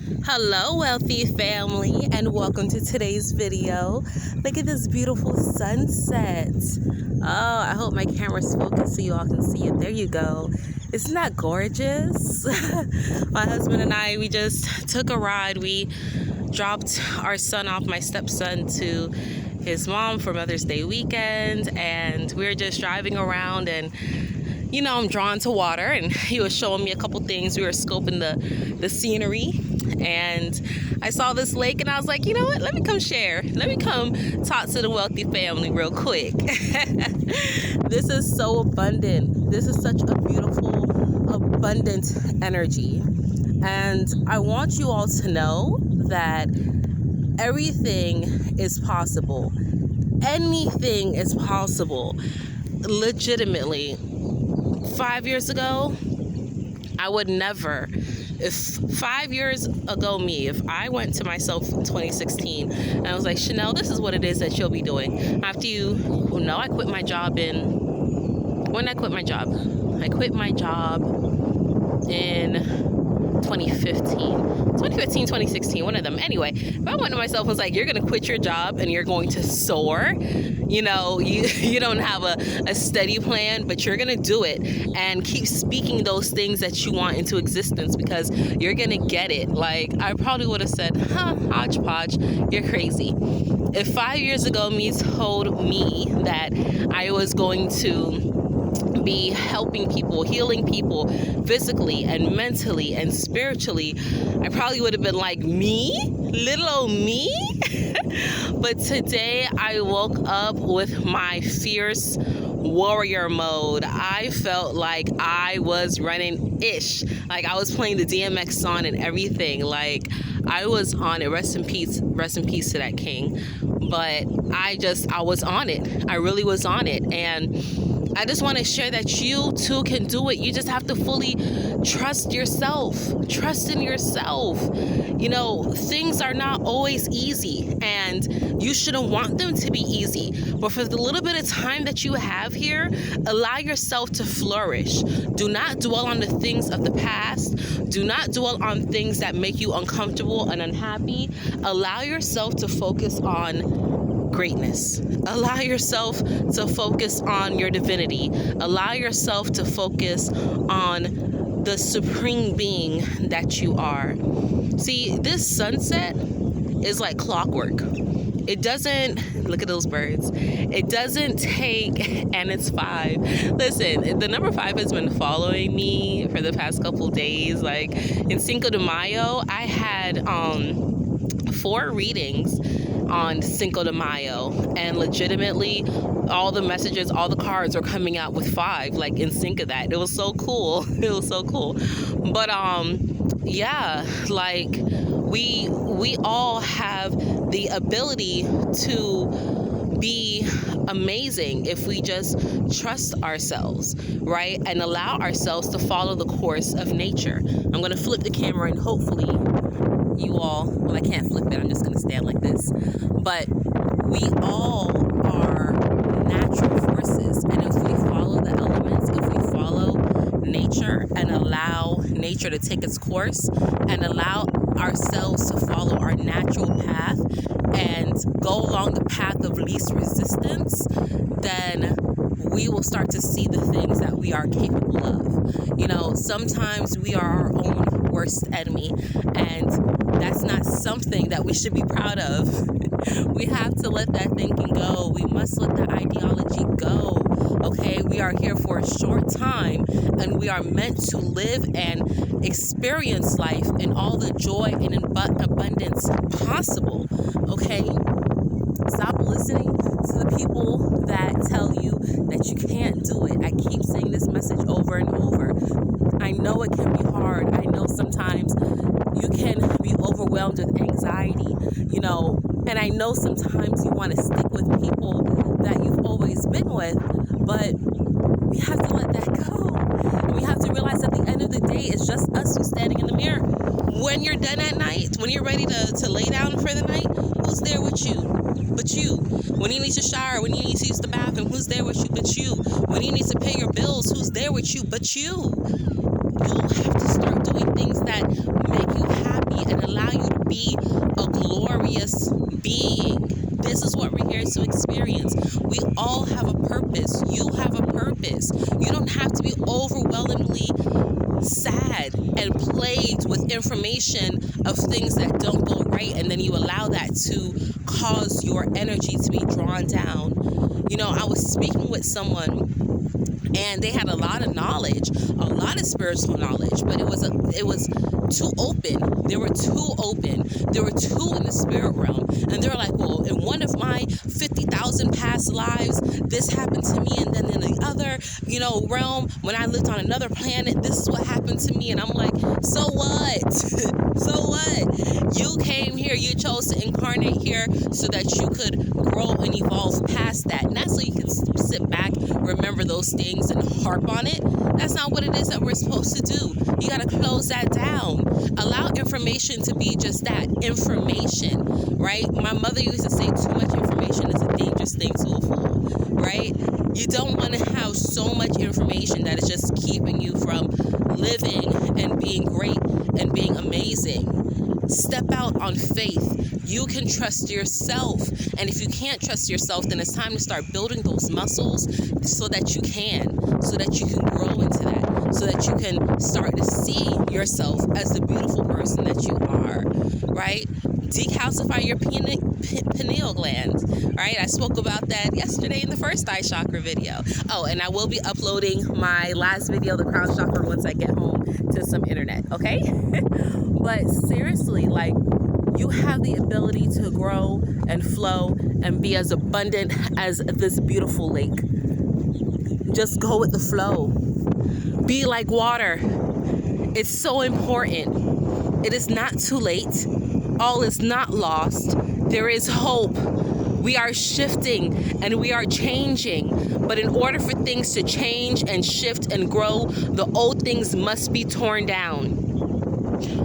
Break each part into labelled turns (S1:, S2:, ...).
S1: Hello, wealthy family, and welcome to today's video. Look at this beautiful sunset. Oh, I hope my camera's focused so you all can see it. There you go. Isn't that gorgeous? My husband and I, we just took a ride. We dropped our son off, my stepson, to his mom for Mother's Day weekend, and we were just driving around, and I'm drawn to water, and he was showing me a couple things. We were scoping the scenery, and I saw this lake, and I was like, you know what? Let me come share. Let me come talk to the wealthy family real quick. This is so abundant. This is such a beautiful, abundant energy. And I want you all to know that everything is possible. Anything is possible. Legitimately. 5 years ago, I would never, if 5 years ago if I went to myself in 2016 and I was like, Chanel, this is what it is that you'll be doing after I quit my job when did I quit my job? I quit my job in 2016, one of them. Anyway, if I went to myself and was like, you're going to quit your job and you're going to soar, you don't have a steady plan, but you're going to do it and keep speaking those things that you want into existence, because you're going to get it. Like, I probably would have said, hodgepodge, you're crazy. If 5 years ago me told me that I was going to be helping people, healing people physically and mentally and spiritually, I probably would have been like, me? Little old me? But today I woke up with my fierce warrior mode. I felt like I was running ish. Like I was playing the DMX song and everything. Like I was on it. Rest in peace to that king. But I was on it. I really was on it. And I just want to share that you too can do it. You just have to fully trust yourself. Trust in yourself. Things are not always easy, and you shouldn't want them to be easy. But for the little bit of time that you have here, allow yourself to flourish. Do not dwell on the things of the past. Do not dwell on things that make you uncomfortable and unhappy. Allow yourself to focus on greatness. Allow yourself to focus on your divinity. Allow yourself to focus on the supreme being that you are. See, this sunset is like clockwork. It doesn't, look at those birds. It doesn't take, and it's 5. Listen, the number 5 has been following me for the past couple days. Like in Cinco de Mayo, I had 4 readings on Cinco de Mayo, and legitimately all the messages, all the cards were coming out with 5, like in sync of that. It was so cool. It was so cool. But like we all have the ability to be amazing if we just trust ourselves, right? And allow ourselves to follow the course of nature. I'm going to flip the camera and hopefully you all, well, I can't flip it, I'm just going to stand like this. But we all are natural forces. And if we follow the elements, if we follow nature and allow nature to take its course and allow ourselves to follow our natural path and go along the path of least resistance, then we will start to see the things that we are capable of. Sometimes we are our own worst enemy, and that's not something that we should be proud of. We have to let that thinking go. We must let that ideology go. Okay, we are here for a short time, and we are meant to live and experience life in all the joy and abundance possible. Okay, stop listening to the people that tell you that you can't do it. I keep saying this message over and over. I know it can be hard. I know sometimes you can be overwhelmed with anxiety, and I know sometimes you want to stick with people that you've always been with, but we have to let that go. And we have to realize at the end of the day, it's just us who's standing in the mirror. When you're done at night, when you're ready to lay down for the night, who's there with you? But you. When you need to shower, when you need to use the bathroom, who's there with you but you? When you need to pay your bills, who's there with you but you? You have to start doing things that make you happy and allow you to be a glorious being. This is what we're here to experience. We all have a purpose. You have a purpose. You don't have to be overwhelmingly sad and plagued with information of things that don't go right, and then you allow that to cause your energy to be drawn down. I was speaking with someone, and they had a lot of knowledge, a lot of spiritual knowledge, but it was too open. They were too open. There were too in the spirit realm, and they were like, well, in one of my 50,000 past lives, this happened to me, and then in the other, realm, when I lived on another planet, this is what happened to me. And I'm like, so what? So what? You came here, you chose to incarnate here so that you could grow and evolve past that, not so you can sit back, remember those things and harp on it. That's not what it is that we're supposed to do. You got to close that down. Allow information to be just that, information, right? My mother used to say too much information is a dangerous thing to a fool, right? You don't want to have so much information that is just keeping you from living and being great and being amazing. Step out on faith. You can trust yourself. And if you can't trust yourself, then it's time to start building those muscles so that you can grow into that, so that you can start to see yourself as the beautiful person that you are, right? Decalcify your pineal gland, right? I spoke about that yesterday in the first eye chakra video. Oh, and I will be uploading my last video, the crown chakra, once I get home to some internet, okay? But seriously, you have the ability to grow and flow and be as abundant as this beautiful lake. Just go with the flow. Be like water. It's so important. It is not too late. All is not lost. There is hope. We are shifting and we are changing. But in order for things to change and shift and grow, the old things must be torn down.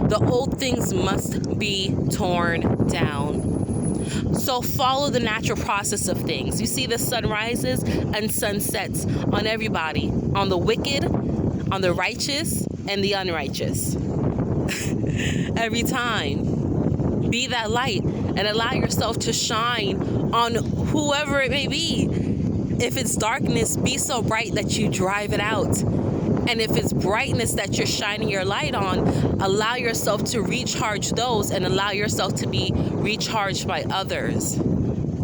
S1: The old things must be torn down. So follow the natural process of things. You see the sun rises and sunsets on everybody, on the wicked, on the righteous, and the unrighteous. Every time. Be that light and allow yourself to shine on whoever it may be. If it's darkness, be so bright that you drive it out. And if it's brightness that you're shining your light on, allow yourself to recharge those and allow yourself to be recharged by others.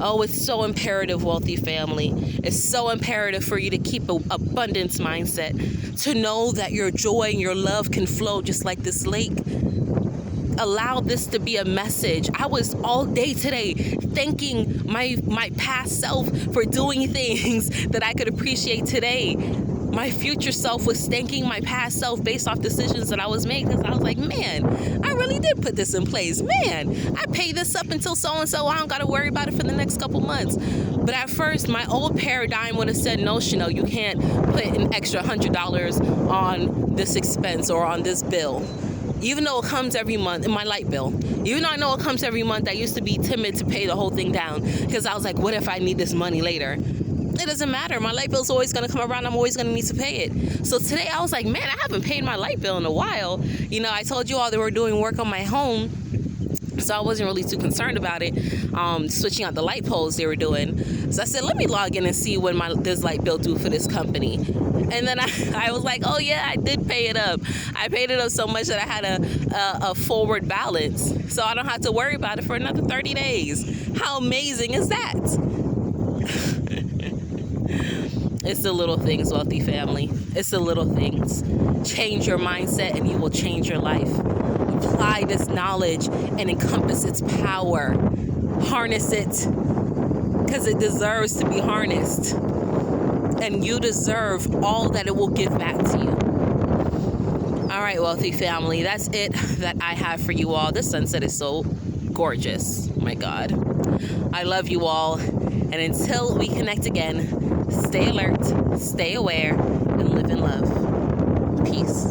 S1: Oh, it's so imperative, wealthy family. It's so imperative for you to keep an abundance mindset, to know that your joy and your love can flow just like this lake. Allow this to be a message. I was all day today thanking my past self for doing things that I could appreciate today. My future self was thanking my past self based off decisions that I was making, because I was like, man, I really did put this in place. Man, I paid this up until so-and-so. I don't got to worry about it for the next couple months. But at first, my old paradigm would have said, no, Chanel, you can't put an extra $100 on this expense or on this bill. Even though it comes every month in my light bill, even though I know it comes every month, I used to be timid to pay the whole thing down because I was like, what if I need this money later? It doesn't matter. My light bill's always going to come around. I'm always going to need to pay it. So today I was like, man, I haven't paid my light bill in a while. I told you all they were doing work on my home, so I wasn't really too concerned about it, switching out the light poles they were doing. So I said, let me log in and see when this light bill due for this company. And then I was like, oh yeah, I did pay it up. I paid it up so much that I had a forward balance. So I don't have to worry about it for another 30 days. How amazing is that? It's the little things, wealthy family. It's the little things. Change your mindset and you will change your life. Apply this knowledge and encompass its power. Harness it because it deserves to be harnessed. And you deserve all that it will give back to you. All right, wealthy family, that's it that I have for you all. This sunset is so gorgeous. Oh my God. I love you all. And until we connect again, stay alert, stay aware, and live in love. Peace.